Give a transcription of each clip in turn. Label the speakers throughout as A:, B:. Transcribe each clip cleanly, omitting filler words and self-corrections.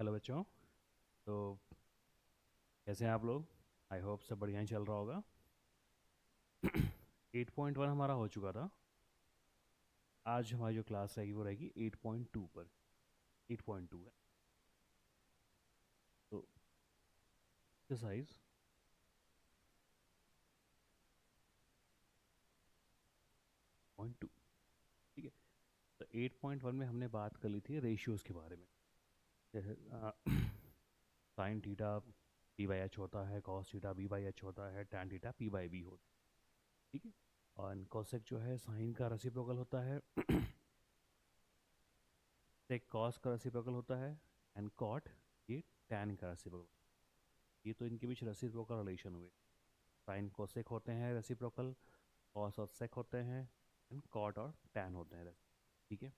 A: Hello बच्चों। तो कैसे हैं आप लोग? आई होप सब बढ़िया ही चल रहा होगा। 8.1 हमारा हो चुका था। आज हमारी जो क्लास रहेगी वो रहेगी 8.2 पर। 8.2 है तो एक्सरसाइज 0.2। ठीक है। तो 8.1 में हमने बात कर ली थी रेशियोज़ के बारे में। जैसे sine theta P by H होता है, cos theta B by H होता है, tan theta P by B होता है। ठीक है। और कोसेक जो है साइन का रेसिप्रोकल होता है। सेक कॉस का रेसिप्रोकल होता है। एंड कॉट ये टैन का रेसिप्रोकल। ये तो इनके बीच रेसिप्रोकल रिलेशन हुए। साइन कोसेक होते हैं रेसिप्रोकल, कॉस और सेक होते हैं, एंड कॉट और टैन होते हैं। ठीक है।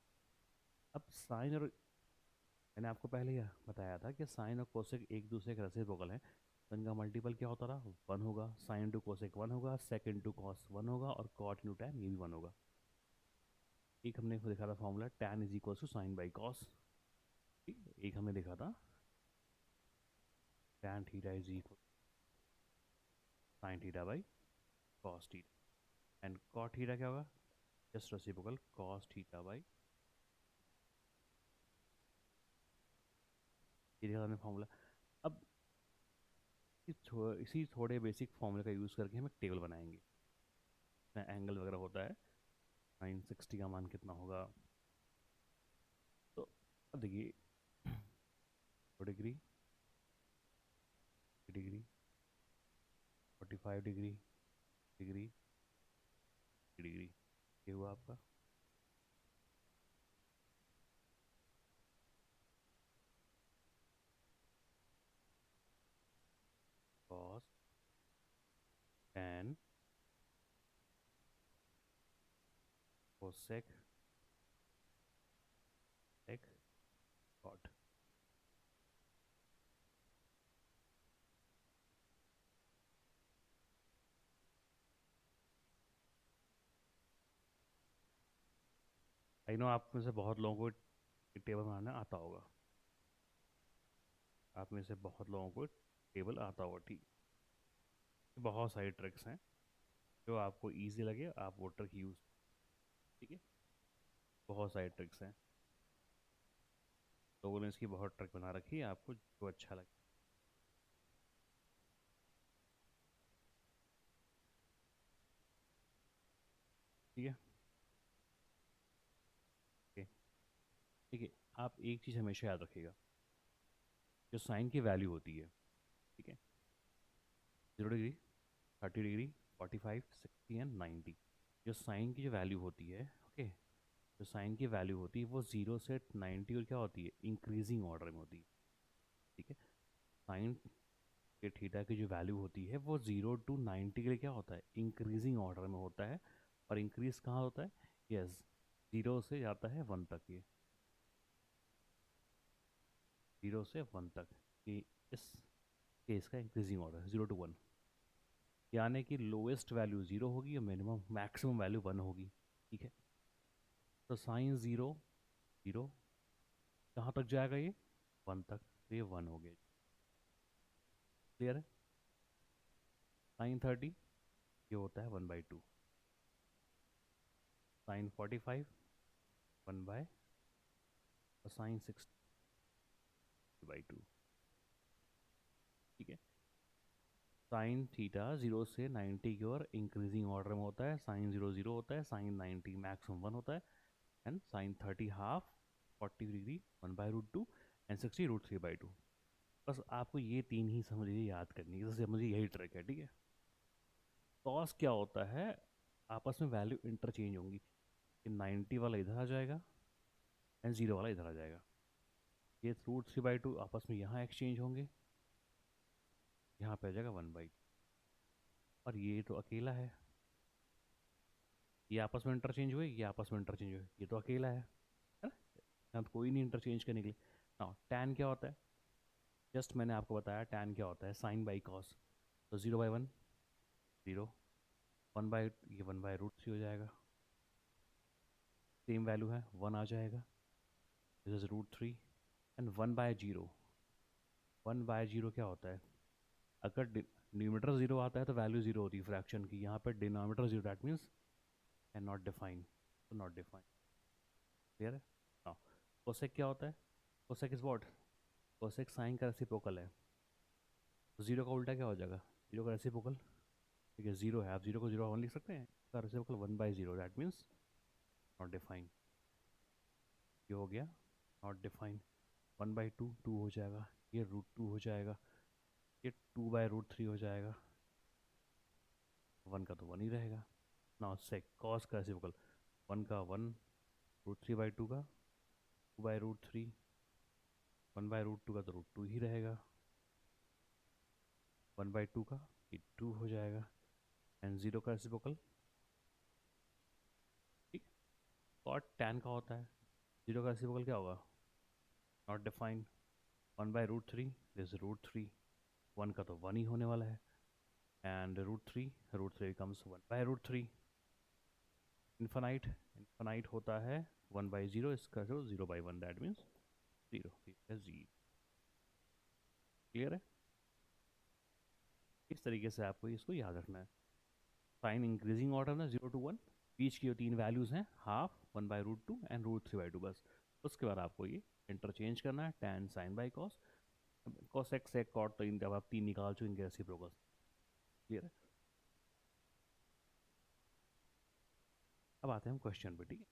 A: अब साइन और मैंने आपको पहले ही बताया था कि साइन और कोसेक एक दूसरे के रेसिप्रोकल हैं। तो इनका मल्टीपल क्या होता रहा? वन होगा। साइन इंटू कोसेक वन होगा, सेक इंटू कॉस वन होगा, और कॉट इंटू टैन ये भी वन होगा। एक हमने देखा था formula tan is equal to sine by cos. ठीक है। एक हमने देखा था tan theta is equal sine theta by cos theta. And cot theta क्या होगा? Just reciprocal cos theta by. ये देखा हमने फॉर्मूला। अब इसी थोड़े बेसिक फॉर्मूले का यूज़ करके हम एक टेबल बनाएंगे। इसमें एंगल वगैरह होता है। साइन 60 का मान कितना होगा? तो अब देखिए, 2 degree, 3 degree, 45 degree, degree, 3 degree. ये हुआ आपका cos tan cosec sec cot. I know आप में से बहुत लोगों को टेबल बनाना आता होगा। आप में से बहुत लोगों को टेबल आता होगा। ठीक है। बहुत सारी ट्रिक्स हैं, जो आपको इजी लगे आप वो ट्रिक यूज़। ठीक है। बहुत सारी ट्रिक्स हैं। लोगों ने इसकी बहुत ट्रिक बना रखी है, आपको जो अच्छा लगे। ठीक है। ओके। ठीक है। आप एक चीज़ हमेशा याद रखिएगा, जो साइन की वैल्यू होती है। ठीक है। 0 डिग्री, 30 डिग्री, 45, 60 एंड 90। जो साइन की जो वैल्यू होती है, ओके, जो साइन की वैल्यू होती है वो 0 से 90 और क्या होती है, इंक्रीजिंग ऑर्डर में होती है। ठीक है। साइन के थीटा की जो वैल्यू होती है वो 0 to 90 के लिए क्या होता है, इंक्रीजिंग ऑर्डर में होता है। और इंक्रीज कहाँ होता है? यस, 0 से जाता है 1 तक। ये 0 से 1 तक, ये इस केस का इंक्रीजिंग ऑर्डर 0 to 1। यानी कि लोएस्ट वैल्यू 0 होगी और मिनिमम मैक्सिमम वैल्यू 1 होगी। ठीक है। तो साइन 0 0 कहाँ तक जाएगा? ये 1 तक। तो ये 1 हो गया। क्लियर है? साइन 30 ये होता है 1/2। साइन 45 1/, और साइन 60/2। ठीक है। साइन थीटा 0 से 90 की ओर इंक्रीजिंग ऑर्डर में होता है। साइन 0 0 होता है, साइन 90 मैक्सिमम 1 होता है, and sine 30 half, 40 degree 1/√2, and 60 √3/2। बस आपको ये तीन ही समझिए, याद करनी है, जैसे मुझे यही ट्रिक है। ठीक है। कॉस क्या होता है? आपस में वैल्यू इंटरचेंज होंगी, कि 90 वाला इधर आ जाएगा एंड 0 वाला इधर आ जाएगा। ये √3/2 आपस में यहाँ एक्सचेंज होंगे, यहाँ पे आ जाएगा 1/2। और ये तो अकेला है, ये आपस में इंटरचेंज हुए, ये आपस में इंटरचेंज हुए, ये तो अकेला है ना? यहाँ तो कोई नहीं इंटरचेंज करने के लिए। ना टैन क्या होता है? जस्ट मैंने आपको बताया टैन क्या होता है, साइन बाई कॉस। तो 0/1 0, 1/, ये 1/√3 हो जाएगा। सेम वैल्यू है, 1 आ जाएगा, दिस इज √3। एंड 1/0 1/0 क्या होता है? अगर न्यूमरेटर जीरो आता है तो वैल्यू जीरो होती है फ्रैक्शन की। यहाँ पे denominator zero, that means can not define, तो नॉट डिफाइन। क्लियर है? हाँ। कोसेक क्या होता है? Cosec is what? Cosec sine का रेसिप्रोकल है। तो जीरो का उल्टा क्या हो जाएगा? जीरो का रेसिप्रोकल। ठीक है, जीरो है, आप जीरो को जीरो वन लिख सकते हैं, इसका reciprocal 1/0, that means not define. ये हो गया नॉट डिफाइन। 1/2 टू हो जाएगा, ये √2 हो जाएगा, ये 2/√3 हो जाएगा, वन का तो वन ही रहेगा। ना सेक कॉस का रेसिप्रोकल, वन का वन, √3/2 का 2/√3, 1/√2 का तो √2 ही रहेगा, 1/2 का ये 2 हो जाएगा, एंड जीरो का रेसिप्रोकल। ठीक। कॉट टैन का होता है, जीरो का रेसिप्रोकल क्या होगा? Not defined. 1/√3 दिस √3, वन का तो वन ही होने वाला है, एंड √3 कम्स 1/√3। इन्फानाइट, इन्फानाइट होता है 1/0, इसका जो 0/1, that means zero, zero. Clear है? इस तरीके से आपको इसको याद रखना है। साइन इंक्रीजिंग ऑर्डर में 0 to 1, बीच की जो तीन वैल्यूज़ हैं हाफ, 1/√2 एंड √3/2 बस। उसके बाद आपको ये इंटरचेंज करना है, tan sine by cos, cosec sec cot, तो इन जब आप तीन निकाल चुके इनके रेसिप्रोकल। क्लियर है? अब आते हैं हम क्वेश्चन पे। ठीक है,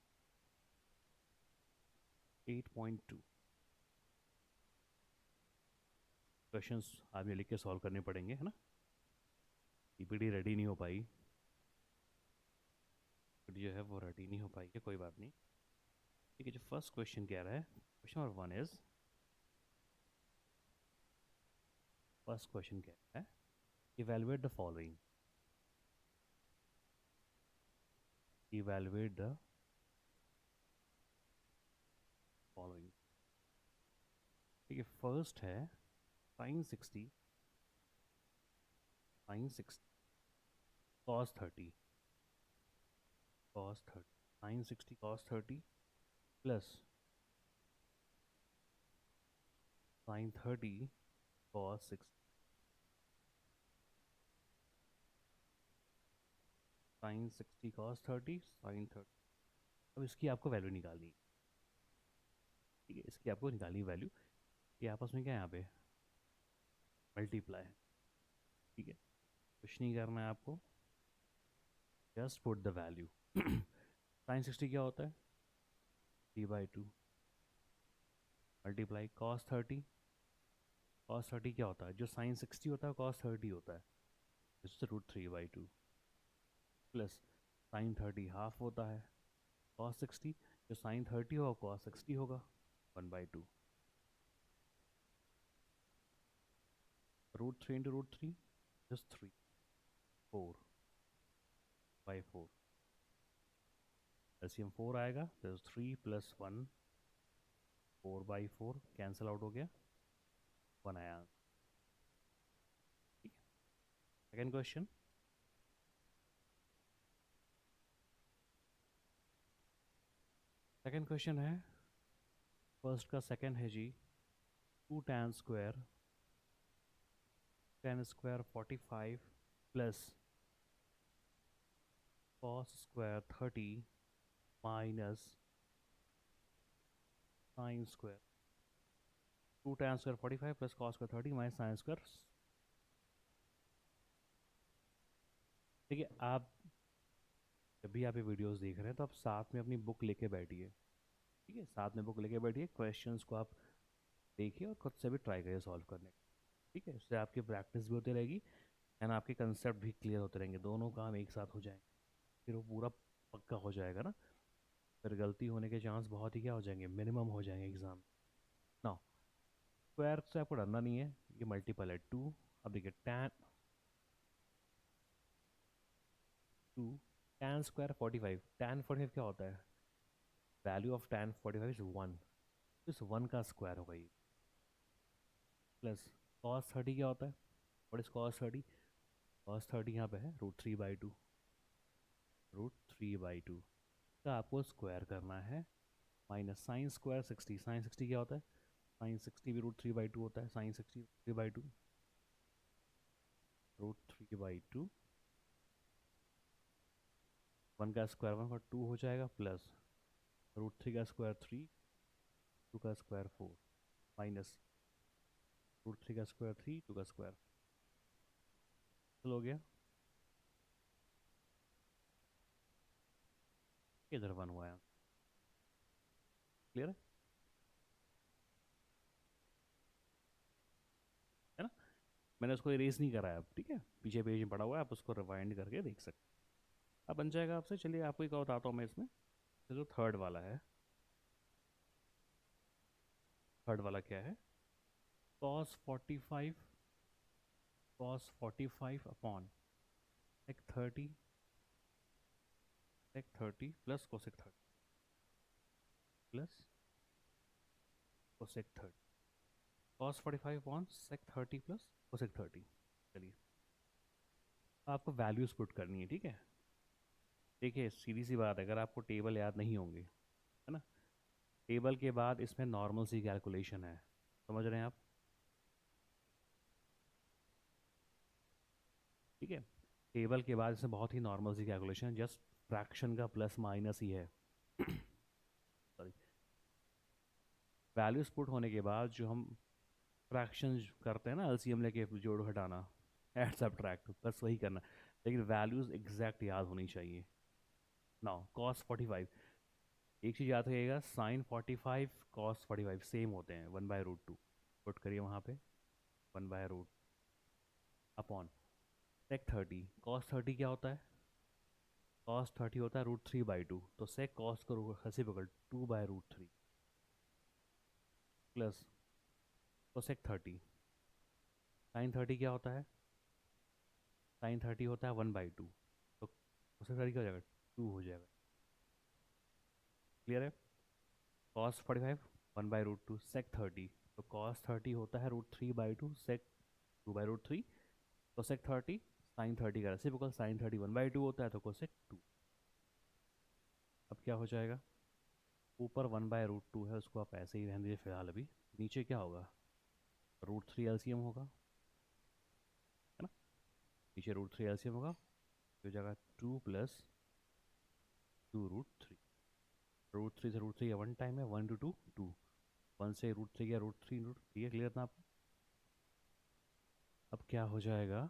A: 8.2 क्वेश्चंस आपने लिख के सॉल्व करने पड़ेंगे, है ना? पीपीटी रेडी नहीं हो पाई, जो है वो रेडी नहीं हो पाई है, कोई बात नहीं। ठीक है, जो फर्स्ट क्वेश्चन कह रहा है, question number 1 is, first question कह रहा है evaluate the following, evaluate the following. ठीक है, फर्स्ट है sine 60, sine 60 cos 30, cos 30, sine 60 cos 30 plus sine 30 cos 60, sine 60 cos 30, sine 30। अब इसकी आपको वैल्यू निकालनी है। ठीक है, इसकी आपको निकालनी वैल्यू, ये आपस में क्या है यहाँ पे मल्टीप्लाई। ठीक है, कुछ नहीं करना है आपको, just put the value. Sine 60 क्या होता है? 3/2 मल्टीप्लाई कॉस 30, कॉस 30 क्या होता है? जो साइन 60 होता है कॉस 30 होता है, इससे √3/2 प्लस साइन 30 हाफ होता है, कॉस 60 जो साइन 30 होगा कॉस 60 होगा, 1/2, √3 इंटू √3 जस्ट 3, 4/4, एलसीएम 4 आएगा, तो 3 + 1, 4/4 कैंसिल आउट हो गया, 1 आया। ठीक है, सेकेंड क्वेश्चन, सेकेंड क्वेश्चन है, फर्स्ट का सेकेंड है जी, 2 tan square, tan square 45 plus cos square 30 minus sine square, 2 tan square 45 plus cos square 30 minus sine square. देखिए, आप जब भी आप ये वीडियोस देख रहे हैं तो आप साथ में अपनी बुक लेके बैठिए। ठीक है, साथ में बुक लेके बैठिए, क्वेश्चंस को आप देखिए और खुद से भी ट्राई करिए सॉल्व करने का। ठीक है, इससे आपकी प्रैक्टिस भी होती रहेगी एंड आपके कंसेप्ट भी क्लियर होते रहेंगे, दोनों काम एक साथ हो जाएंगे, फिर वो पूरा पक्का हो जाएगा ना। फिर गलती होने के चांस बहुत ही क्या हो जाएंगे, मिनिमम हो जाएंगे एग्जाम। ना स्क्वायर से आपको डरना नहीं है, ये मल्टीपल है 2। अब देखिए टू tan स्क्वायर 45, tan 45 क्या होता है? वैल्यू ऑफ tan 45 इज 1, इस 1 का स्क्वायर होगा ये, प्लस cos 30 क्या होता है? What is cos 30? cos 30 यहाँ पे है √3/2, √3/2 का आपको स्क्वायर करना है, माइनस साइन स्क्वायर 60, साइन 60 क्या होता है? साइन 60 भी √3/2 होता है, साइन 60 3/2, √3/2, 1 का स्क्वायर 1 का 2 हो जाएगा, प्लस √3 का स्क्वायर 3, 2 का स्क्वायर 4, माइनस √3 का स्क्वायर 3, 2 का स्क्वायर, चलो हो गया, इधर 1 हुआ है। क्लियर है ना? मैंने उसको इरेज नहीं करा है अब, ठीक है, पीछे पेज में पड़ा हुआ है, आप उसको रिवाइंड करके देख सकते हैं। अब बन जाएगा आपसे। चलिए आपको एक और बताता हूँ मैं इसमें। तो जो थर्ड वाला है, थर्ड वाला क्या है? cos 45, cos 45 upon sec 30, sec 30 plus cosec 30 plus cosec 30, cos 45 upon sec 30 plus cosec 30। चलिए आपको वैल्यूज पुट करनी है, ठीक है। देखिए सीधी सी बात है, अगर आपको टेबल याद नहीं होंगे, है ना, टेबल के बाद इसमें नॉर्मल सी कैलकुलेशन है, समझ रहे हैं आप? ठीक है, टेबल के बाद इसमें बहुत ही नॉर्मल सी कैलकुलेशन है, जस्ट फ्रैक्शन का प्लस माइनस ही है। सॉरी, वैल्यूज पुट होने के बाद जो हम फ्रैक्शन करते हैं ना, एलसीएम लेके जोड़ घटाना, ऐड सब्ट्रैक्ट, बस वही करना, लेकिन वैल्यूज एग्जैक्ट याद होनी चाहिए। नाउ cos 45, एक चीज़ याद रखिएगा, sin 45 cos 45 सेम होते हैं, 1/√2 पुट करिए वहाँ पे, 1/√, अपॉन sec 30, cos 30 क्या होता है? cos 30 होता है √3/2, तो sec cos को रेसिप्रोकल 2/√3 प्लस cosec 30, sin 30 क्या होता है? sin 30 होता है 1/2, तो cosec 30 क्या हो जाएगा? 2 हो जाएगा। क्लियर है? cos 45 1/√2, sec 30, तो cos 30 होता है √3/2, sec 2/√3, तो sec 30 sin 30 का रेसिप्रोकल, sin 30 1/2 होता है, तो cosec 2। अब क्या हो जाएगा? ऊपर 1/√2 है, उसको आप ऐसे ही रहने दीजिए फिलहाल अभी। नीचे क्या होगा? √3 एलसीएम होगा, है ना, नीचे √3 एलसीएम होगा, तो हो जाएगा 2 प्लस 2√3, √3 से √3 वन टाइम है, 1 to 2 2, 1 से √3 या √3 ठीक है, क्लियर ना आप? अब क्या हो जाएगा?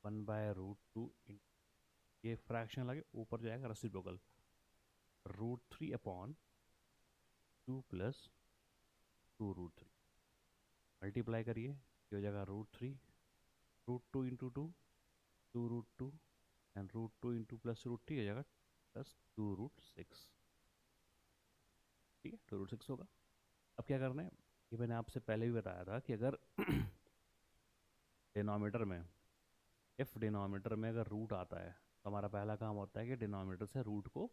A: 1/√2, ये फ्रैक्शन लगे ऊपर जाएगा रेसिप्रोकल, √3 अपॉन 2 प्लस 2√3, मल्टीप्लाई करिए, ये हो जाएगा √3, √2 इंटू 2, 2√2, एंड √2 इंटू प्लस √3 हो जाएगा प्लस 2√6, ठीक है, 2√6 होगा। अब क्या करना है, ये मैंने आपसे पहले भी बताया था कि अगर डिनोमीटर में, इफ डिनोमीटर में अगर रूट आता है, तो हमारा पहला काम होता है कि डिनोमीटर से रूट को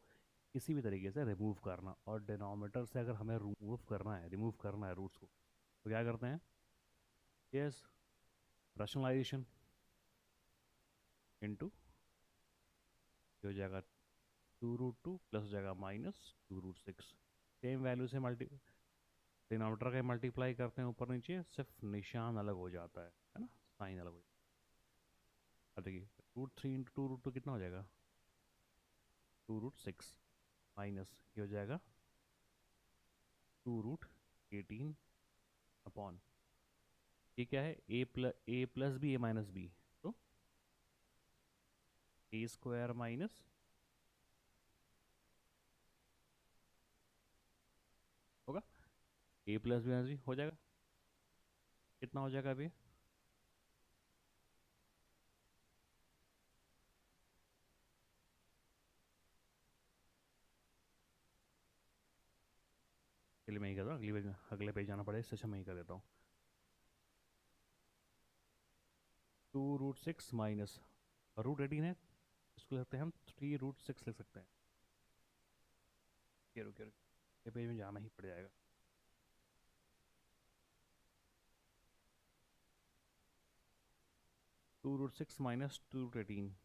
A: किसी भी तरीके से रिमूव करना, और डिनोमीटर से अगर हमें रिमूव करना है रूट्स को, तो क्या करते हैं? यस, रैशनलाइजेशन इनटू, हो जाएगा 2√2 प्लस हो जाएगा -2√6, सेम वैल्यू से मल्टी डिनोमीटर का मल्टीप्लाई करते हैं ऊपर नीचे, सिर्फ निशान अलग हो जाता है ना, साइन अलग हो जाता है। अब देखिए, √3 इंटू 2√2 कितना हो जाएगा? 2√6, माइनस ये हो जाएगा 2√18 अपॉन, ये क्या है? ए प्लस बी, ए माइनस बी, तो ए स्क्वायर माइनस, होगा ए प्लस बी माइनस बी, हो जाएगा, कितना हो जाएगा अभी? चलिए मैं ही करता हूँ, अगले पेज जाना पड़ेगा, इससे अच्छा मैं ही कर देता हूँ। 2√6 माइनस √18 है, इसको लिखते हैं हम 3√6 लिख सकते हैं। ये रुकिए रुकिए, ये पेज में जाना ही पड़ जाएगा। √6 माइनस 2√18,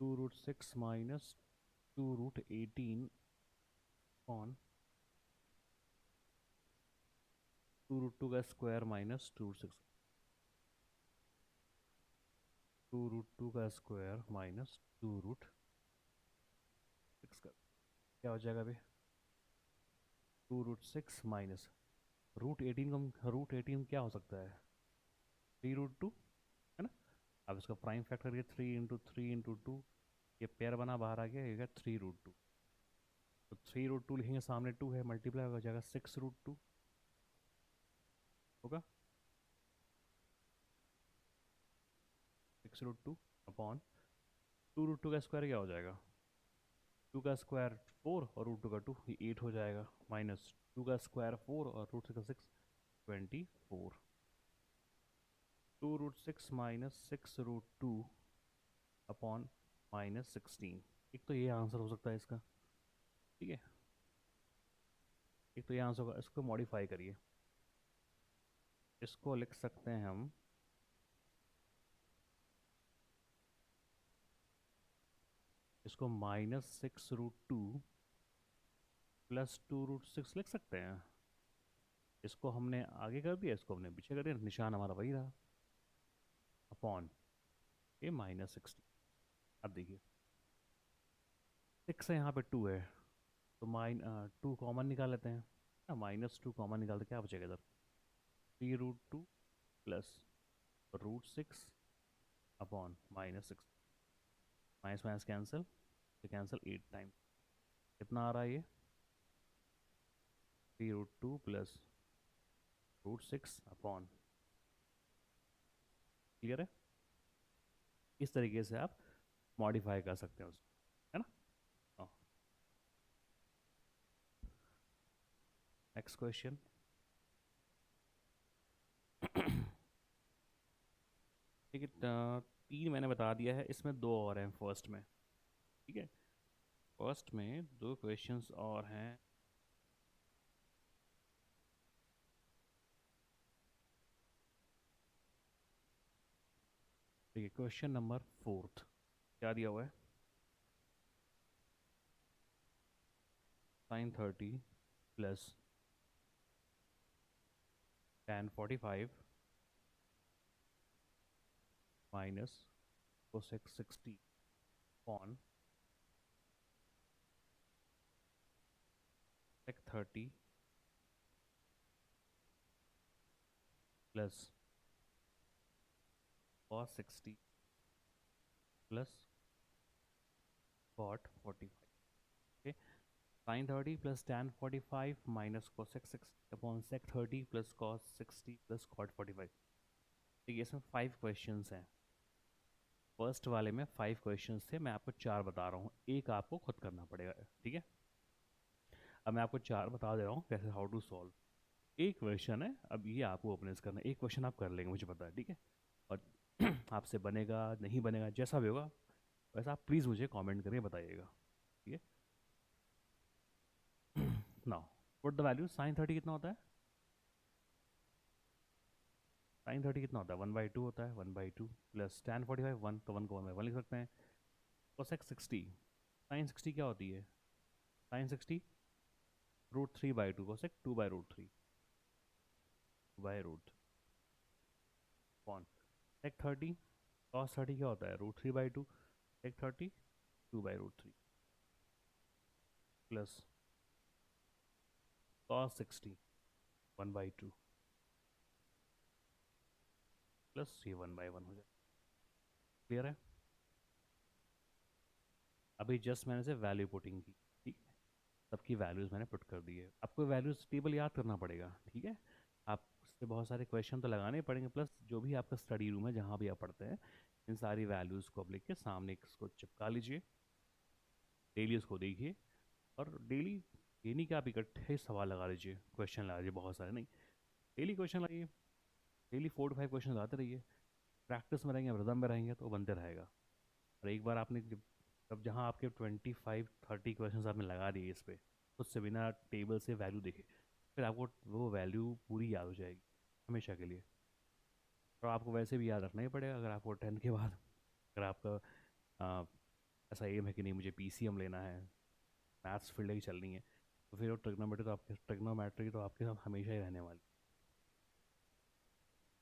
A: 2√6 माइनस 2√18 ऑन 2√2 का स्क्वायर माइनस 2√6, 2√2 का स्क्वायर माइनस 2√6 का क्या हो जाएगा अभी? 2√6 माइनस √18 का √18 क्या हो सकता है? 3√2 है ना। अब इसका प्राइम फैक्टर करके 3 × 3 × 2, ये पेयर बना बाहर आ गया, ये 3√2। तो 3√2 लिखेंगे, सामने 2 है, मल्टीप्लाई हो जाएगा 6√2 होगा। 6√2 अपॉन 2√2 का स्क्वायर क्या हो जाएगा? 2 का स्क्वायर 4 और √2 का 2, ये 8 हो जाएगा, माइनस 2 का स्क्वायर 4 और √6 का 6, 24। 2√6 माइनस 6√2 अपॉन माइनस 16। एक तो ये आंसर हो सकता है इसका, ठीक है। एक तो ये आंसर होगा, इसको मॉडिफाई करिए, इसको लिख सकते हैं हम इसको -6√2 प्लस 2√6 लिख सकते हैं। इसको हमने आगे कर दिया, इसको हमने पीछे कर दिया, निशान हमारा वही रहा, अपॉन ये -16। अब देखिए 6 है, यहाँ पे 2 है, तो 2 कॉमन निकाल लेते हैं ना, -2 कॉमन निकालते क्या बचेगा इधर? 3√2 plus √6 upon -6, minus minus cancel, तो कैंसिल 8 टाइम, कितना आ रहा है ये? 3√2 प्लस √6 अपॉन, क्लियर है? इस तरीके से आप मॉडिफाई कर सकते हैं उसको, है ना। Next question. ठीक है, 3 मैंने बता दिया है, इसमें 2 और हैं फर्स्ट में, ठीक है। फर्स्ट में 2 क्वेश्चंस और हैं। ठीक है, क्वेश्चन नंबर 4 क्या दिया हुआ है? sin 30 plus tan 45 minus cosec 60 on sec 30 plus cos 60 plus cot 45। Okay, sin 30 plus tan 45 minus cosec 60 upon sec 30 plus cos 60 plus cot 45। ठीक है, इसमें 5 क्वेश्चंस हैं। फर्स्ट वाले में 5 क्वेश्चंस थे, मैं आपको 4 बता रहा हूँ, एक आपको खुद करना पड़ेगा, ठीक है। अब मैं आपको 4 बता दे रहा हूँ कैसे, हाउ टू सॉल्व। एक क्वेश्चन है, अब ये आपको ओपन करना है, एक क्वेश्चन आप कर लेंगे मुझे पता है, ठीक है। और आपसे बनेगा नहीं बनेगा जैसा भी होगा, वैसा आप प्लीज़ मुझे कमेंट करके बताइएगा, ठीक है। Now put the value, sin 30 कितना होता है? sin 30 कितना होता है? 1/2 होता है, 1/2 प्लस tan 45 1, तो 1 को 1/1 लिख सकते हैं। cosec 60, sin 60 क्या होती है? sin 60 √3/2, cosec 2/√3 by root upon sec 30, cos 30 क्या होता है? √3/2, sec 30 2/√3 प्लस cos 60 1/2 प्लस ये 1/1 हो जाए, क्लियर है। अभी जस्ट मैंने से वैल्यू पुटिंग की, ठीक है, सबकी वैल्यूज़ मैंने पुट कर दी है। आपको वैल्यूज़ टेबल याद करना पड़ेगा, ठीक है। आप उससे बहुत सारे क्वेश्चन तो लगाने पड़ेंगे, प्लस जो भी आपका स्टडी रूम है जहाँ भी आप पढ़ते हैं, इन सारी वैल्यूज़ को आप लिख के सामने इसको चिपका लीजिए, डेली उसको देखिए, और डेली ये नहीं कि आप इकट्ठे सवाल लगा लीजिए, क्वेश्चन लगा लीजिए बहुत सारे, नहीं, डेली क्वेश्चन लगाइए, डेली 4 to 5 क्वेश्चन लगाते रहिए। प्रैक्टिस में रहेंगे, रिदम में रहेंगे तो बनते रहेगा। और एक बार आपने जब जहाँ आपके 25-30 क्वेश्चन आपने लगा दिए इस पर, उससे बिना टेबल से वैल्यू देखे, फिर आपको वो वैल्यू पूरी याद हो जाएगी हमेशा के लिए। और आपको वैसे भी याद रखना ही पड़ेगा, अगर आपको 10th के बाद अगर आपका ऐसा एम है कि नहीं मुझे पीसीएम लेना है, मैथ्स फील्ड की चलनी है, तो फिर वो ट्रिग्नोमेट्री तो आपके साथ हमेशा ही रहने वाली।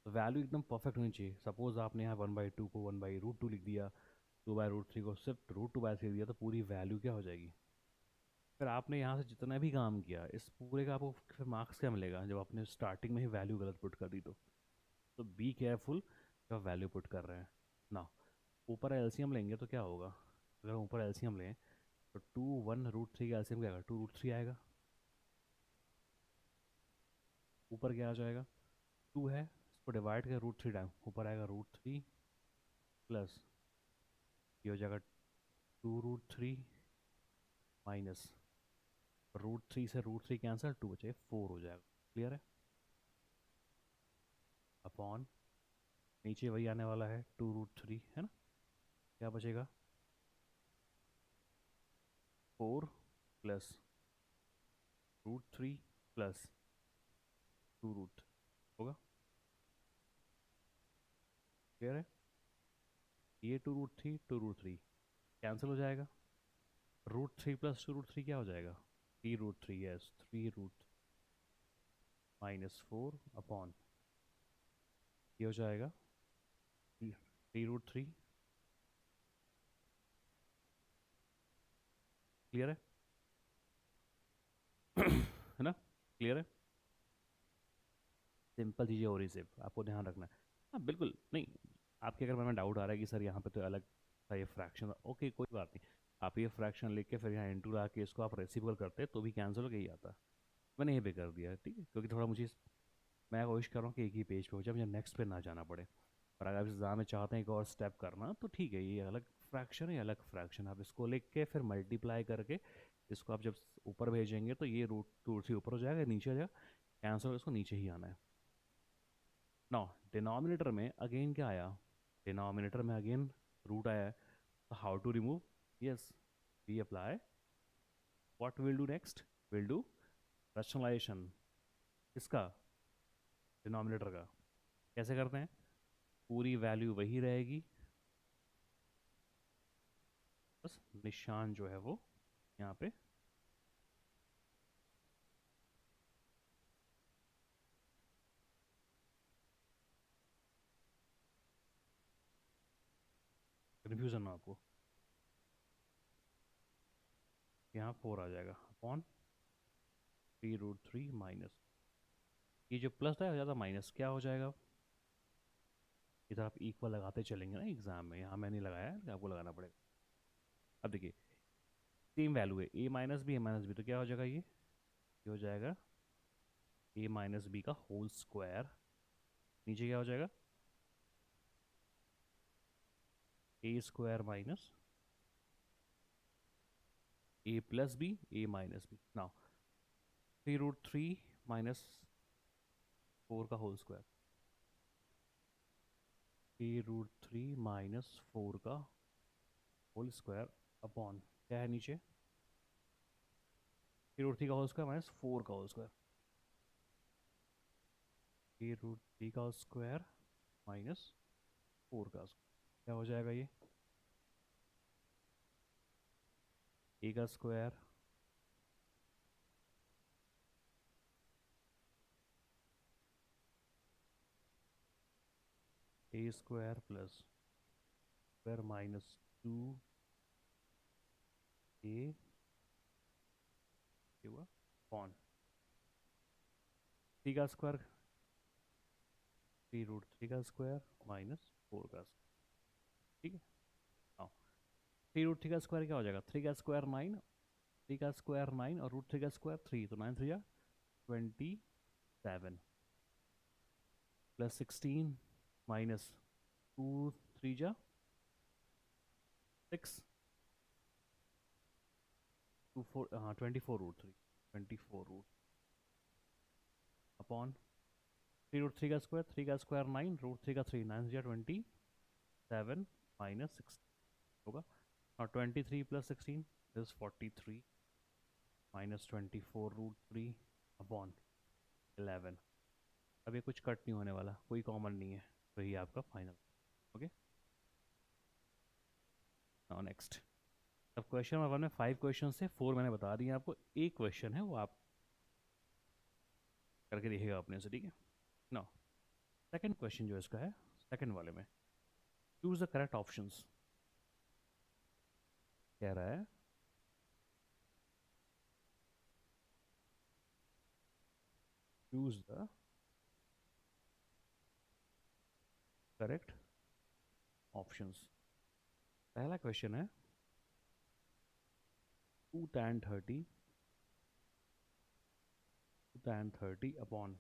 A: तो वैल्यू एकदम परफेक्ट होनी चाहिए। सपोज आपने यहाँ 1/2 को 1/√2 लिख दिया, 2/√3 को सिर्फ √2 लिख दिया, तो पूरी वैल्यू क्या हो जाएगी। फिर आपने यहाँ से जितना भी काम किया इस पूरे का आपको फिर मार्क्स क्या मिलेगा, जब आपने स्टार्टिंग में ही वैल्यू गलत पुट कर दी तो बी केयरफुल जब आप वैल्यू पुट कर रहे हैं ना। ऊपर एलसीएम लेंगे तो क्या होगा, अगर हम ऊपर एलसीएम लें तो 2 1√3 का एलसीएम क्या आएगा, 2√3 आएगा। ऊपर क्या आ जाएगा, 2 है, इसको डिवाइड कर √3 टाइम, ऊपर आएगा √3 प्लस ये हो जाएगा 2√3 माइनस √3 से √3 कैंसिल, 2 बचे 4 हो जाएगा। क्लियर है। अपॉन नीचे वही आने वाला है 2√3 है ना, क्या बचेगा 4 प्लस √3 प्लस 2√, होगा। क्लियर है। ये 2√3 कैंसिल हो जाएगा, √3 प्लस 2√3 क्या हो जाएगा 3√3, यस 3√, -4 अपॉन ये हो जाएगा 3√3। क्लियर है है ना, क्लियर है। सिंपल चीज़ें हो रही सिर्फ आपको ध्यान रखना है। हाँ बिल्कुल नहीं, आपके अगर मन में डाउट आ रहा है कि सर यहाँ पे तो अलग था ये फ्रैक्शन, ओके कोई बात नहीं। आप ये फ्रैक्शन लिख के फिर यहाँ इंटू ला के इसको आप रेसिप्रोकल करते तो भी कैंसिल हो के ही आता। मैंने ये भी कर दिया ठीक है, क्योंकि थोड़ा मुझे मैं कोशिश कर रहा हूँ कि एक ही पेज पे हो जाए, मुझे नेक्स्ट पे ना जाना पड़े। और अगर आप इस एग्जाम में चाहते हैं एक और स्टेप करना तो ठीक है, ये अलग फ्रैक्शन है, अलग फ्रैक्शन, आप इसको लिख के फिर मल्टीप्लाई करके इसको आप जब ऊपर भेजेंगे तो ये √2 ऊपर हो जाएगा, नीचे हो जाएगा, कैंसिल इसको नीचे ही आना है। नौ डिनोमिनेटर में अगेन क्या आया, डिनोमिनेटर में अगेन रूट आया है, तो how to remove, yes we apply what will do next, will do rationalisation. इसका डिनोमिनेटर का कैसे करते हैं, पूरी वैल्यू वही रहेगी, बस निशान जो है वो यहाँ पे कन्फ्यूजन ना आपको, यहाँ 4 आ जाएगा अपॉन 3√3 माइनस ये जो प्लस था हो जाता माइनस, क्या हो जाएगा, इधर आप इक्वल लगाते चलेंगे ना एग्जाम में, यहाँ मैं नहीं लगाया है, आपको लगाना पड़ेगा। अब देखिए सेम वैल्यू है, a - b तो क्या हो जाएगा, ये हो जाएगा a - b का होल स्क्वायर, नीचे क्या हो जाएगा a² minus a+b a-b। Now 3√3 -4 का होल स्क्वायर, 3√3 -4 का होल स्क्वायर अपॉन क्या है नीचे 3√3 का होल स्क्वायर -4 का होल स्क्वायर, 3√3 का स्क्वायर -4 का स्क्वायर, क्या हो जाएगा ये a का square a² plus square -2 a हुआ अपॉन 3 का स्क्वायर 3√3 का स्क्वायर -4 का स्क्वायर, ठीक है। हाँ 3√3 का स्क्वायर क्या हो जाएगा, 3 का स्क्वायर 9, 3 का स्क्वायर 9 और √3 का स्क्वायर 3, तो 9 3 27 प्लस 16 -2 3 6 2 4, हाँ 24√3 24 अपॉन 3√3 का स्क्वायर 3 का स्क्वायर 9 √3 का 3 9 27 -6 होगा, और 23 प्लस 16 इज 43 -24√3 अपॉन 11। अब ये कुछ कट नहीं होने वाला, कोई कॉमन नहीं है, तो ये आपका फाइनल। ओके नाउ नेक्स्ट अब क्वेश्चन नंबर 1 में 5 क्वेश्चन से 4 मैंने बता दिए आपको, एक क्वेश्चन है वो आप करके देखिएगा अपने से, ठीक है ना। सेकंड क्वेश्चन जो इसका है, सेकंड वाले में चूज द करेक्ट ऑप्शंस कह रहा है। Choose the correct options. पहला क्वेश्चन है 2 tan 30 upon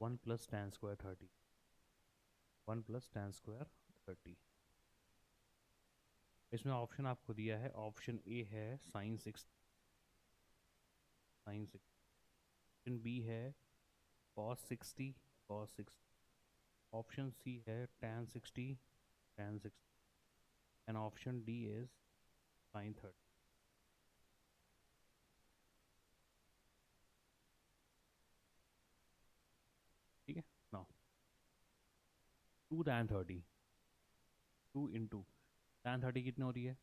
A: 1 plus tan square 30, 1 plus tan square 30। इसमें ऑप्शन आपको दिया है, ऑप्शन ए है साइन 6, ऑप्शन बी है cos 60, cos 6, ऑप्शन सी है tan 60, tan 60, and option D is sin 30। ठीक है ना। 2 tan 30, 2 इंटू tan 30 कितनी हो रही है,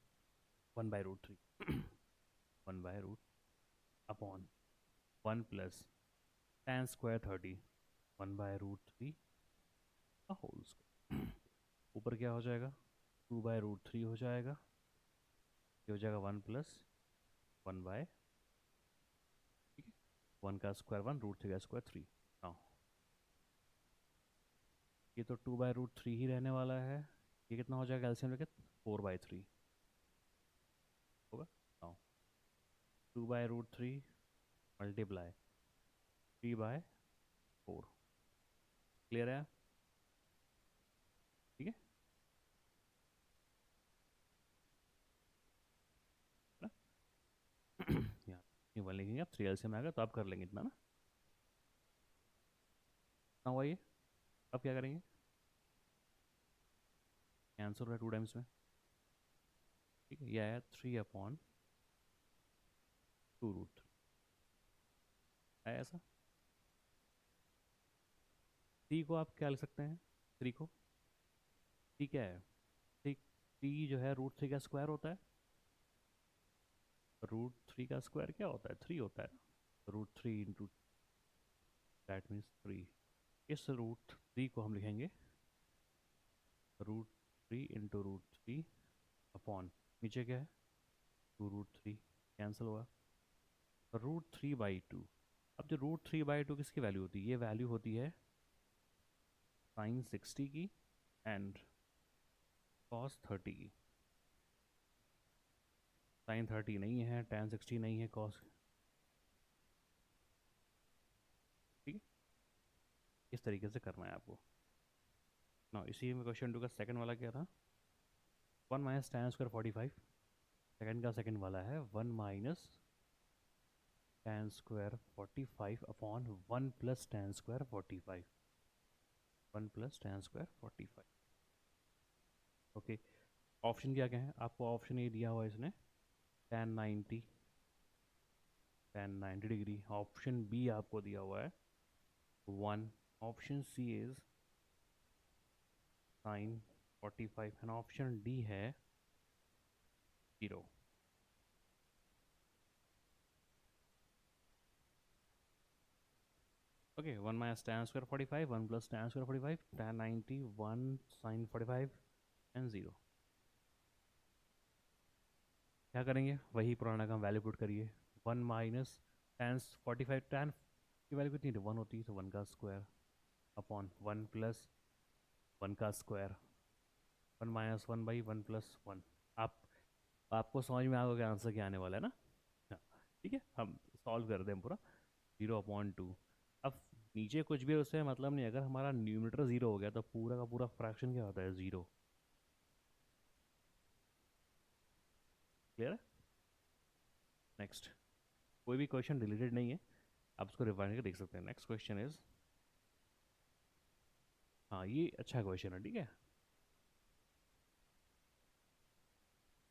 A: 1/√3 1/√, अपॉन 1 प्लस tan स्क्वायर 30, 1/√3 का होल स्क्वायर। ऊपर क्या हो जाएगा, 2/√3 हो जाएगा, ये हो जाएगा 1 प्लस 1/, ठीक है, 1 का स्क्वायर 1, √3 का स्क्वायर 3। नाउ ये तो 2/√3 ही रहने वाला है, ये कितना हो जाएगा एलसीएम लेके, 4/3 होगा। नाउ 2/√3 मल्टीप्लाई 3/4, क्लियर है, ठीक है ना। यहाँ ये वन लिखेंगे आप, 3 एलसीएम आएगा तो आप कर लेंगे इतना ना। ना हुआ ये, अब क्या करेंगे, आंसर हो रहा है 2 टाइम्स में, ठीक है, ये आया 3/2√3 आया ऐसा। 3 को आप क्या लिख सकते हैं, 3 को, ठीक है, 3 जो है √3 का स्क्वायर होता है, √3 का स्क्वायर क्या होता है, 3 होता है, √3 इंटू, दैट मीन्स 3। इस √3 को हम लिखेंगे √3 इंटू √3 अपॉन, नीचे क्या है 2√3, कैंसिल हुआ, √3/2। अब जो √3/2 किसकी वैल्यू होती है, ये वैल्यू होती है साइन 60 की एंड कॉस 30 की। साइन 30 नहीं है, tan 60 नहीं है, कॉस, ठीक है, इस तरीके से करना है आपको ना। इसी में क्वेश्चन 2 का सेकंड वाला क्या था, 1 माइनस tan स्क्वायर 45, सेकंड का सेकंड वाला है 1 minus tan square 45 upon 1 plus tan square 45, 1 plus tan square 45। Okay, option क्या क्या है आपको, ऑप्शन ए दिया हुआ है इसने tan 90, tan 90 degree, option B आपको दिया हुआ है 1, option C is sin 45 and option D है 0। Okay, 1 minus tan square 45, 1 plus tan square 45, tan 90, 1 sin 45 and 0। क्या करेंगे, वही पुराना काम, वैल्यू पुट करिए, 1 माइनस tan 45, tan की वैल्यू कितनी थी 1 होती है, तो 1 का स्क्वायर अपॉन 1 प्लस 1 का स्क्वायर, 1 - 1/1 + 1। आप, आपको समझ में आ गया आंसर क्या आने वाला है ना। हाँ, ठीक है, हम सॉल्व कर दें पूरा, 0/2। अब नीचे कुछ भी उससे मतलब नहीं, अगर हमारा न्यूमरेटर 0 हो गया तो पूरा का पूरा फ्रैक्शन क्या होता है, 0। क्लियर है। नेक्स्ट, कोई भी क्वेश्चन रिलेटेड नहीं है, आप उसको रिवाइंड करके देख सकते हैं। नेक्स्ट क्वेश्चन इज, हाँ ये अच्छा क्वेश्चन है, ठीक है,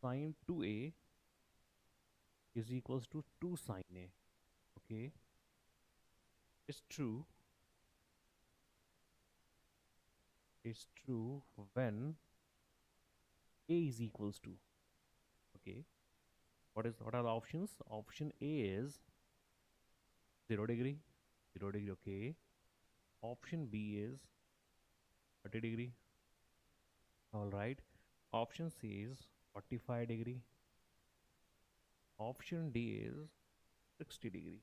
A: sin 2a is equals to 2 sin a, okay, it's true, it's true when a is equals to, okay, what are the options? Option A is 0 degree, 0 degree, okay. Option B is 30 degree, all right. Option C is 45 degree. Option D is 60 degree.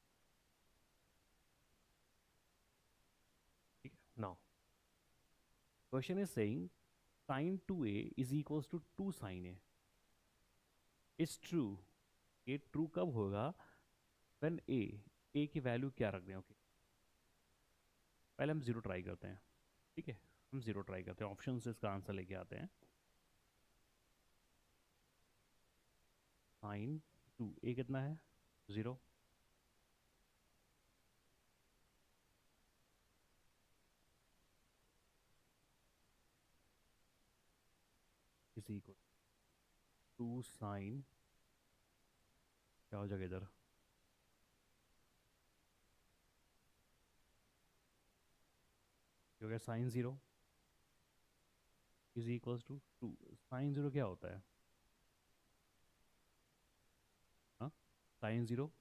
A: Now, question is saying sin 2a is equals to 2 sin a. It's true. ये true कब होगा? When ए की value क्या रख दें? Okay, पहले हम zero try करते हैं, ठीक है। हम जीरो ट्राई करते हैं, ऑप्शन से इसका आंसर लेके आते हैं। साइन टू ए कितना है? Zero. Is equal to sine, क्या हो जाएगा इधर? हो गया sine zero is equals to two. Sine zero क्या होता है? हाँ, साइन जीरो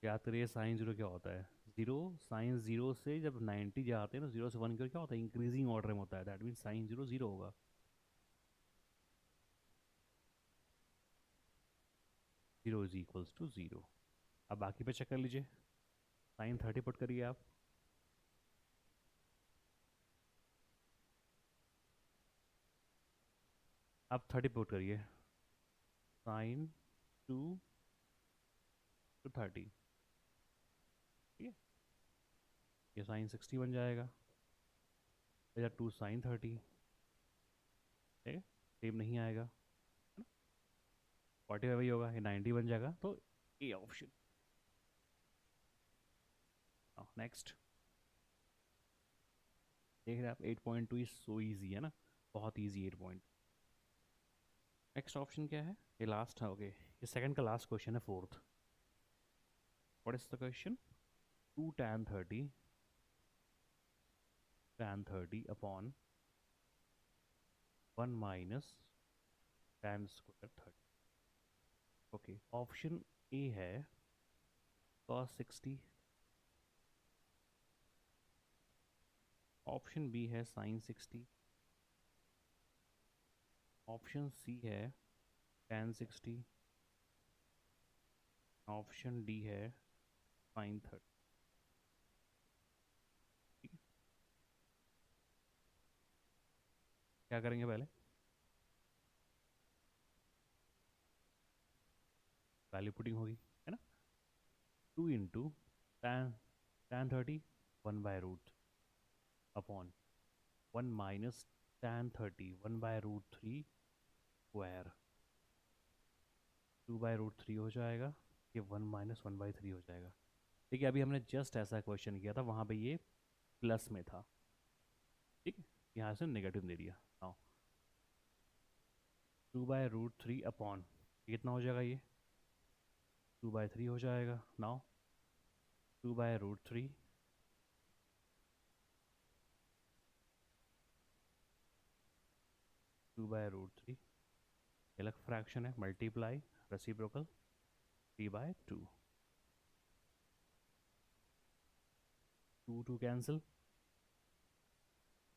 A: याद करिए, साइन जीरो क्या होता है? जीरो। साइन जीरो से जब 90 जाते हैं ना, जीरो से वन की ओर क्या होता है? इंक्रीजिंग ऑर्डर में होता है। That mean sine zero zero होगा। Zero is equals to zero. अब बाकी पे चेक कर लीजिए। साइन 30 पुट करिए आप। आप 30 पुट करिए। साइन टू टू 30, ठीक है। ये साइन 60 बन जाएगा, या टू साइन 30, ठीक है। सेम नहीं आएगा, है ना। 45 ही होगा, ये 90 बन जाएगा। तो ए ऑप्शन। नेक्स्ट देख रहे हैं आप, 8.2 इज सो ईजी, है ना, बहुत ईजी 8 पॉइंट। नेक्स्ट ऑप्शन क्या है? ये लास्ट है, ओके। ये सेकंड का लास्ट क्वेश्चन है, fourth. What is the question? 2 tan 30 upon 1 minus tan square 30। Okay, option A है cos 60, ऑप्शन बी है sin 60, ऑप्शन सी है tan 60, ऑप्शन डी है sin 30। ठीक है, क्या करेंगे पहले? वैल्यू पुटिंग होगी, है ना। 2 into tan 30 1 by root upon 1 minus tan 30 1 by root 3 square. 2 by root 3 हो जाएगा, ये 1 माइनस 1 बाई 3 हो जाएगा। ठीक है, अभी हमने जस्ट ऐसा क्वेश्चन किया था, वहाँ पे ये प्लस में था, ठीक है। यहाँ से नेगेटिव दे दिया। हाँ, 2 बाय रूट 3 अपॉन कितना हो जाएगा? ये 2 बाय 3 हो जाएगा। Now 2 by root 3 2 by root 3, अलग फ्रैक्शन है, multiply reciprocal 3 by 2, 2 2 cancel,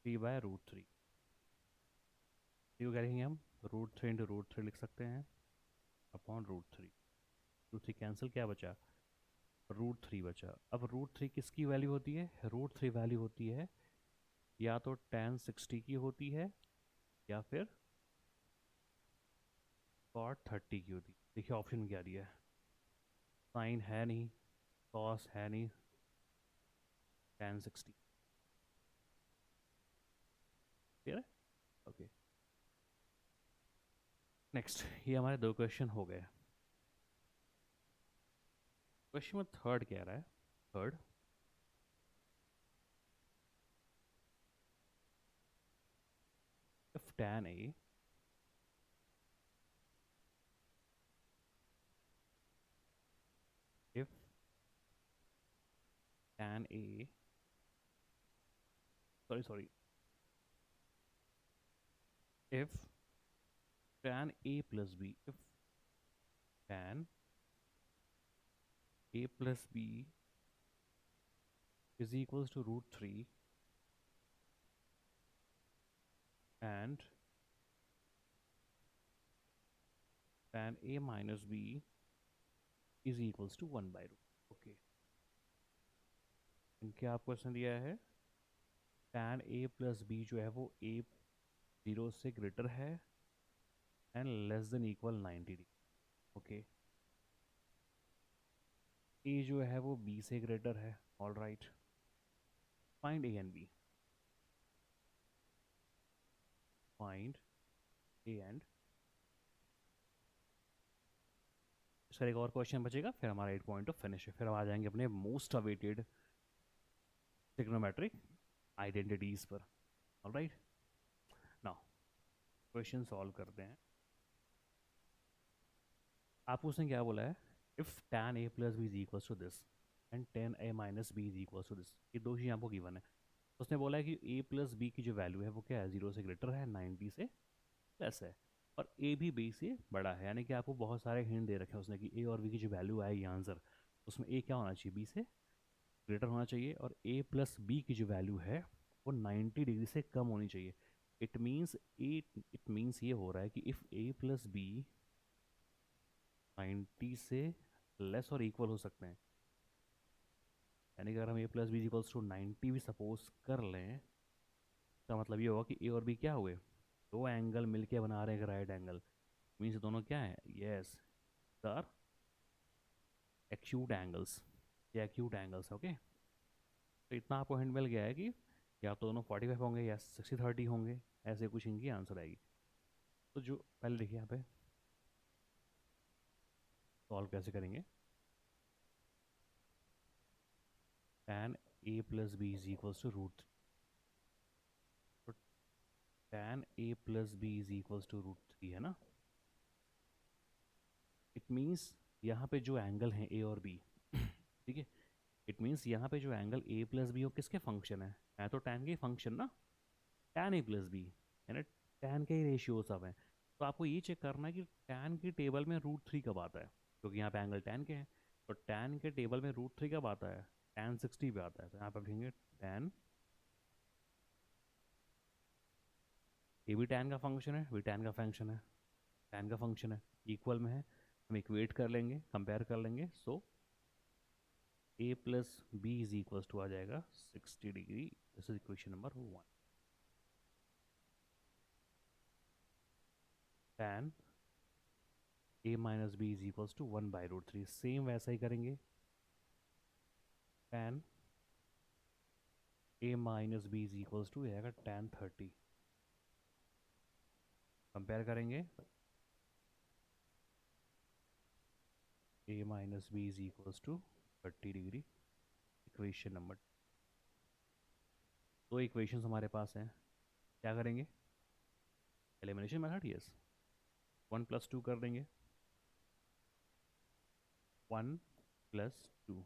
A: 3 by root 3। क्यों करेंगे हम? रूट 3 इंटू रूट 3 लिख सकते हैं अपॉन रूट 3। रूट 3 कैंसिल, क्या बचा? रूट 3 बचा। अब रूट 3 किसकी वैल्यू होती है? रूट 3 वैल्यू होती है या तो tan 60 की होती है, या फिर cot 30 की होती है। देखिए ऑप्शन में क्या दिया है, साइन है नहीं, कॉस है नहीं, tan 60। क्लियर है? Okay, next. ये हमारे दो क्वेश्चन हो गए। क्वेश्चन में थर्ड कह रहा है, third, if tan A if tan A sorry if tan a plus b, if tan a plus b is equals to root 3 and tan a minus b is equals to 1 by root. Okay, क्या आपको question दिया है? tan a plus b जो है वो a 0 से greater है and less than equal 90 degree. Okay, a जो है वो b से ग्रेटर है. All right, find a and b. Find a and. इसका एक और क्वेश्चन बचेगा, फिर हमारा 8 पॉइंट ऑफ फिनिश है. फिर हम आ जाएंगे अपने मोस्ट अवेटेड ट्रिग्नोमेट्रिक आइडेंटिटीज पर. All right, now question solve करते हैं. आपको उसने क्या बोला है? If tan a plus B is equal to this and tan a minus B is equal to this, ये दो चीज़ें आपको गिवन है. उसने बोला है कि a प्लस बी की जो वैल्यू है वो क्या है? 0 से ग्रेटर है, 90 से लेस है, और a भी b से बड़ा है. यानी कि आपको बहुत सारे हिंट दे रखे हैं उसने कि a और b की जो वैल्यू आएगी आंसर, उसमें a क्या होना चाहिए? b से ग्रेटर होना चाहिए, और a प्लस बी की जो वैल्यू है वो 90 डिग्री से कम होनी चाहिए. इट मीन्स ये हो रहा है कि इफ़ a प्लस बी 90 से लेस और इक्वल हो सकते हैं, यानी कि अगर हम a plus B equals to 90 भी सपोज कर लें, तो मतलब ये होगा कि a और b क्या हुए? दो एंगल मिलके बना रहे हैं एक राइट एंगल. मीन्स दोनों क्या है? Yes, sir acute angles. ये एक्यूट एंगल्स. ओके, तो इतना आपको हिंट मिल गया है कि या तो दोनों 45 होंगे या 60-30 होंगे, ऐसे कुछ इनकी आंसर आएगी. तो जो पहले देखिए यहाँ पे सॉल्व कैसे करेंगे. tan a plus B is equals to root. तो tan a plus B is equals to root 3 है ना. इट मीन्स यहाँ पे जो एंगल है a और b, ठीक है, इट मीन्स यहाँ पे जो एंगल a प्लस बी वो किसके फंक्शन है तो tan के फंक्शन ना. tan a प्लस बी यानी tan के ही रेशियो सब हैं. तो आपको ये चेक करना है कि tan की टेबल में रूट 3 कब आता है, क्योंकि यहाँ पे एंगल tan के हैं. तो tan के टेबल में रूट 3 कब आता है? tan 60 पे आता है. तो यहाँ पे लिखेंगे tan, ये भी tan का फंक्शन है, भी tan का फंक्शन है, tan का फंक्शन है, इक्वल में है. हम इक्वेट कर लेंगे, कंपेयर कर लेंगे. So a plus B is equal to आ जाएगा 60 degree. This is equation number 1. tan a minus B is equal to 1 by root 3. Same वैसा ही करेंगे. tan a minus B is equal to आएगा tan 30. कंपेयर करेंगे. a minus B is equal to 30 degree. Equation number. दो equations हमारे पास हैं. क्या करेंगे? Elimination method. यस, 1 प्लस 2 कर देंगे. 1 plus 2,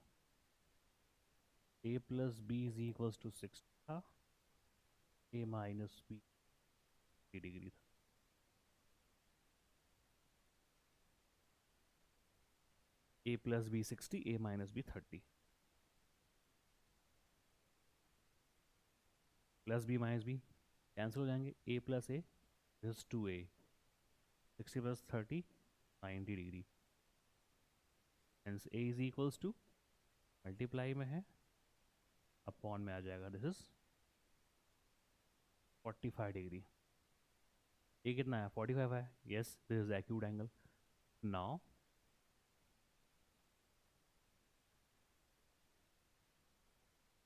A: a plus B is equal to 6 था, a माइनस बी 30 डिग्री था. a plus B 60, a minus B 30. Plus B minus B cancel हो जाएंगे. a plus A is 2a. 60 plus 30 90 degree. Hence a is equals to multiply में है, upon में आ जाएगा. This is 45 degree. ये कितना है? 45 है. Yes, this is acute angle. Now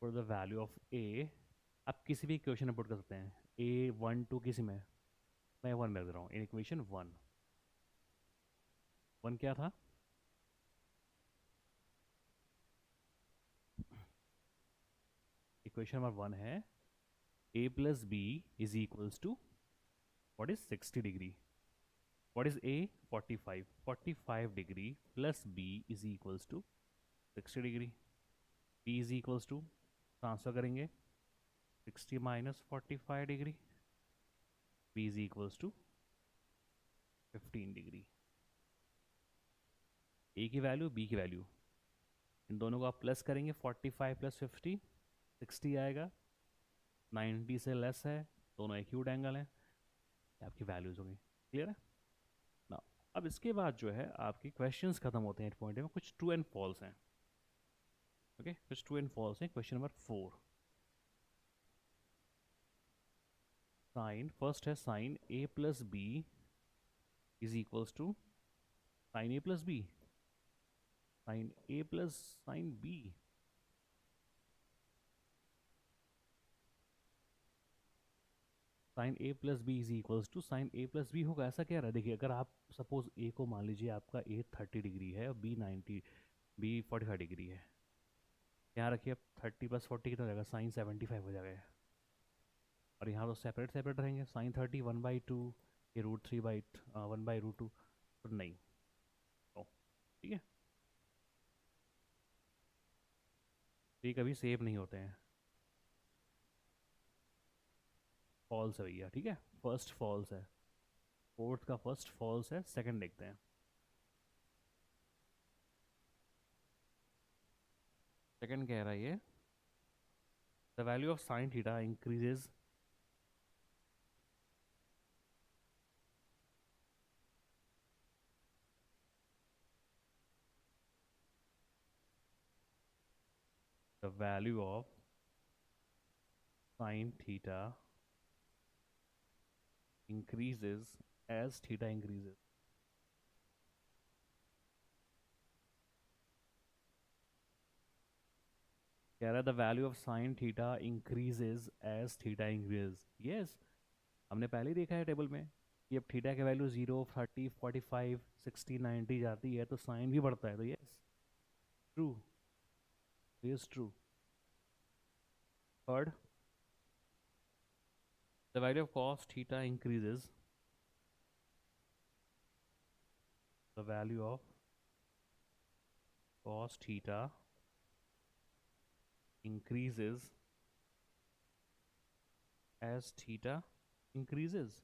A: for the value of a, आप किसी भी इक्वेशन में पुट कर सकते हैं. a1 2 किसी में, मैं 1 में रख रहा हूँ. इन इक्वेशन 1, 1 क्या था? इक्वेशन नंबर 1 है a plus B is equals to what is 60 degree. What is a? 45 degree plus b is equals to 60 degree. b is equals to, transfer करेंगे, 60 माइनस 45 degree. b is equals to 15 degree. A की value, B की value, इन दोनों को आप plus करेंगे, 45 plus 50 60 आएगा, 90 से लेस है, दोनों एक्यूट एंगल हैं, आपकी वैल्यूज होंगी। क्लियर है ना? अब इसके बाद जो है आपके क्वेश्चंस खत्म होते हैं 8 पॉइंट में, कुछ ट्रू एंड फॉल्स हैं। ओके, कुछ ट्रू एंड फॉल्स हैं। क्वेश्चन नंबर 4, साइन, फर्स्ट है sine A plus B is equals to sine A plus B, sine A plus sine B. Sine A plus B is equals to sine A plus B होगा, ऐसा कह रहा है। देखिए, अगर आप suppose ए को मान लीजिए आपका ए 30 डिग्री है और बी 90, बी 45 डिग्री है, यहाँ रखिए अब 30 + 40 कितना हो जाएगा, साइन 75 हो जाएगा। और यहाँ तो सेपरेट सेपरेट रहेंगे, साइन 30 1/2, ये √3/1/√2, तो नहीं, तो ठीक है, ये कभी सेम नहीं होते हैं, फॉल्स है भैया। ठीक है, फर्स्ट फॉल्स है, फोर्थ का फर्स्ट फॉल्स है, सेकंड देखते हैं। सेकंड कह रहा है ये, the value of sine theta increases, the value of sine theta increases as theta increases। कह रहा है the value of sine theta increases as theta increases. Yes, हमने पहले ही देखा है टेबल में कि अब थीटा की वैल्यू 0, 30, 45, 60, 90 जाती है तो साइन भी बढ़ता है, तो yes true, yes true. Third, the value of cos theta increases, the value of cos theta increases as theta increases।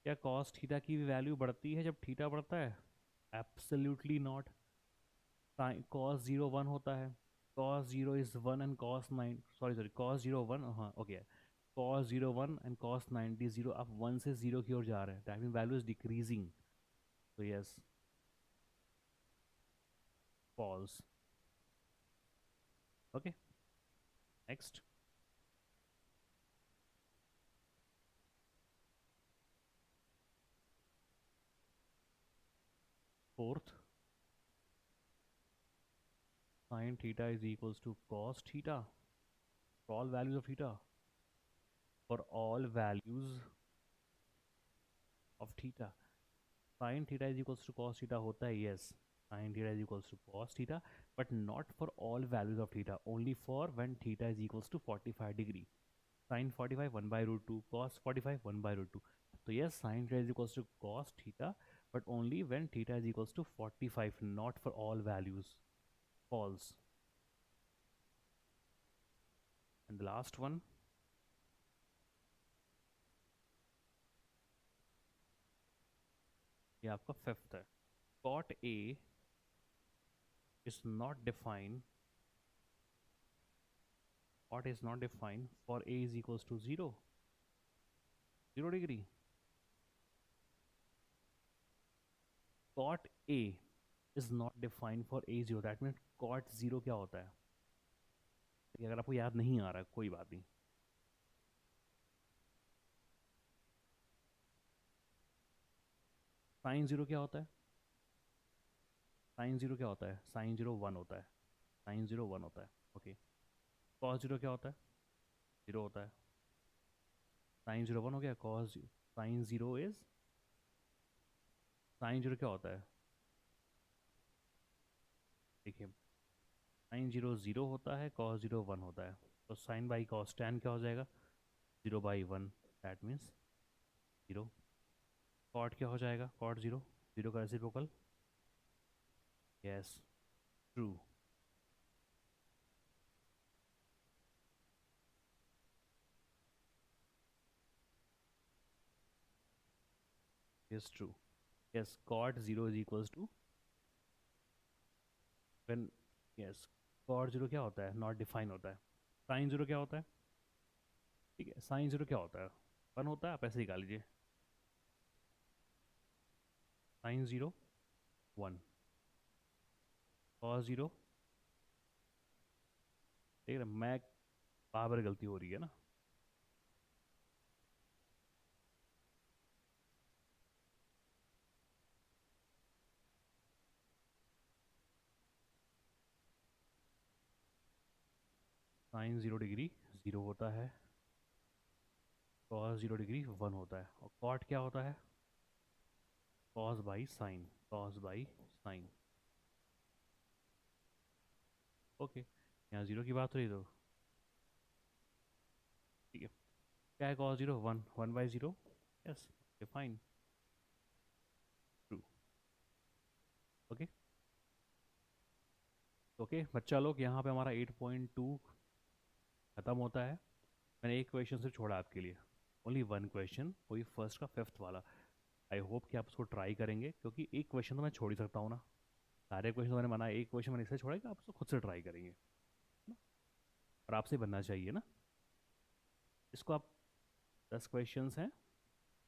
A: क्या cos थीटा की वैल्यू बढ़ती है जब थीटा बढ़ता है? Absolutely not. cos 0 1 होता है, cos 0 is 1 and cos 9, sorry cos 0 1, हाँ ओके, cos 0 1 एंड cos 90 0, आप 1 से 0 की ओर जा रहे हैं, that mean value is decreasing, तो yes falls. Okay, next, fourth, sin theta is equals to cos theta for all values of theta, for all values of theta। sin theta is equals to cos theta होता है, yes, sin theta is equals to cos theta, but not for all values of theta, only for when theta is equals to 45 degree। sin 45 1/√2, cos 45 1/√2, तो yes, sin theta is equals to cos theta, but only when theta is equals to 45, not for all values, false। and the last one, ये आपका fifth है, cot A is not defined, cot is not defined for A is equals to 0 degree। cot A is not defined for A 0, that means cot 0 क्या होता है? अगर आपको याद नहीं आ रहा है कोई बात नहीं, साइन 0 क्या होता है? साइन 0 क्या होता है? साइन 0 1 होता है, साइन 0 1 होता है। ओके, कॉस 0 क्या होता है? 0 होता है, साइन 0 1 हो गया, कॉस साइन 0 इज, साइन 0 क्या होता है? देखिए, साइन 0 0 होता है, कॉस 0 1 होता है, तो साइन बाई कॉस टैन क्या हो जाएगा? 0/1, दैट मीन्स 0। कॉट क्या हो जाएगा? कॉट 0, 0 का reciprocal, yes true. Is true. Yes, cot zero is equals to when, yes, cot zero क्या होता है, नॉट डिफाइन होता है। साइन जीरो क्या होता है, ठीक है, साइन जीरो क्या होता है, वन होता है, आप ऐसे निकाल लीजिए, sine zero one, cos zero, ठीक है, मैं बार बार गलती हो रही है ना, साइन जीरो डिग्री जीरो होता है, कॉस जीरो डिग्री वन होता है, और कॉट क्या होता है, cos by sine, cos by sine. Okay, यहाँ जीरो की बात हुई तो ठीक है, क्या है cos zero, one, one by zero, yes, fine, true. Okay, okay बच्चा लोग, यहाँ पे हमारा 8.2 खत्म होता है। मैंने एक क्वेश्चन सिर्फ छोड़ा आपके लिए, ओनली वन क्वेश्चन, वही फर्स्ट का फिफ्थ वाला। आई होप कि आप उसको ट्राई करेंगे, क्योंकि एक क्वेश्चन तो मैं छोड़ ही सकता हूँ ना, सारे क्वेश्चन तो मैंने मना, एक क्वेश्चन मैंने इसलिए छोड़ा कि आप उसको खुद से ट्राई करेंगे ना, और आपसे बनना चाहिए ना। इसको आप 10 क्वेश्चंस हैं,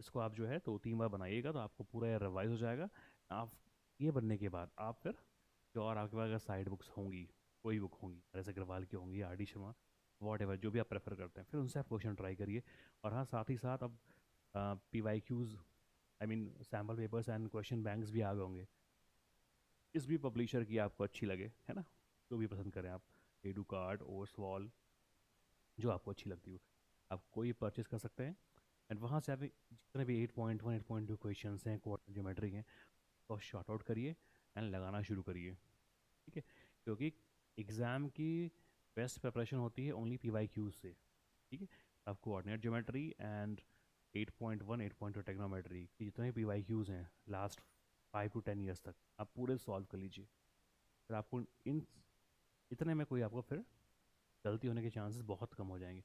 A: इसको आप जो है दो तीन बार बनाइएगा तो आपको पूरा रिवाइज हो जाएगा। आप ये बनने के बाद आप फिर जो और आपके पास अगर साइड बुक्स होंगी, कोई बुक होंगी, जैसे अग्रवाल की होंगी, R D Sharma, what ever जो भी आप प्रेफर करते हैं, फिर उनसे आप क्वेश्चन ट्राई करिए। और हाँ, साथ ही साथ अब P Y Qs, I mean sample papers and question banks भी आ गए होंगे, इस भी पब्लिशर की आपको अच्छी लगे, है ना, जो भी पसंद करें आप, एडू कार्ड, ओर्सवॉल, जो आपको अच्छी लगती हो, आप कोई परचेज कर सकते हैं। एंड वहाँ से आप जितने भी 8.1 8.2 क्वेश्चन हैं, क्वार्टर ज्योमेट्री हैं, तो शॉर्ट आउट करिए एंड लगाना शुरू करिए, ठीक है, क्योंकि एग्ज़ाम की बेस्ट प्रिपरेशन होती है ओनली पी वाई क्यूज से, ठीक है। आप कोऑर्डिनेट ज्योमेट्री एंड 8.1 8.2 टेक्नोमेट्री की जितने पी वाई क्यूज़ हैं लास्ट 5 to 10 ईयर्स तक, आप पूरे सॉल्व कर लीजिए, फिर आपको इन इतने में कोई आपको फिर गलती होने के चांसेस बहुत कम हो जाएंगे।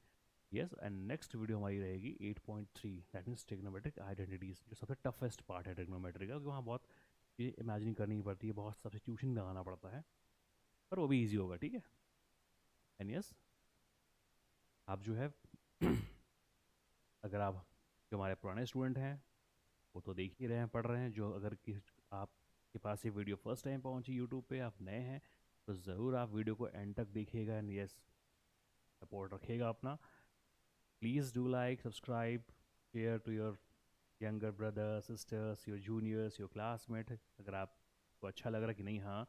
A: यस, एंड नेक्स्ट वीडियो हमारी रहेगी 8.3, दैट मीन्स ट्रिग्नोमेट्रिक आइडेंटिटीज़, जो सबसे टफेस्ट पार्ट है ट्रिग्नोमेट्री का, क्योंकि वहाँ बहुत चीज़ें इमेजिन करनी पड़ती है, बहुत सब्स्टिट्यूशन लगाना पड़ता है, पर वो भी ईजी होगा, ठीक है। एंड यस, आप जो है अगर आप जो हमारे पुराने स्टूडेंट हैं वो तो देख ही रहे हैं, पढ़ रहे हैं, जो अगर आपके पास ये वीडियो फर्स्ट टाइम पहुंची यूट्यूब पे, आप नए हैं, तो ज़रूर आप वीडियो को एंड तक देखिएगा एंड यस, सपोर्ट रखिएगा अपना। Please do like, subscribe, share to your younger brother sisters, your juniors, your classmate, अगर आपको अच्छा लग रहा है कि नहीं, हाँ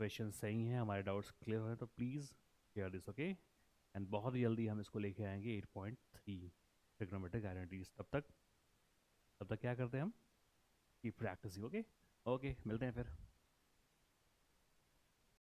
A: क्वेश्चन सही हैं, हमारे डाउट्स क्लियर हो रहे हैं, तो please share this, okay. And बहुत ही जल्दी हम इसको लेके आएंगे 8.3 ट्रिग्नोमेट्रिक आइडेंटिटीज। तब तक क्या करते हैं हम, की प्रैक्टिस, ओके। ओके, मिलते हैं फिर।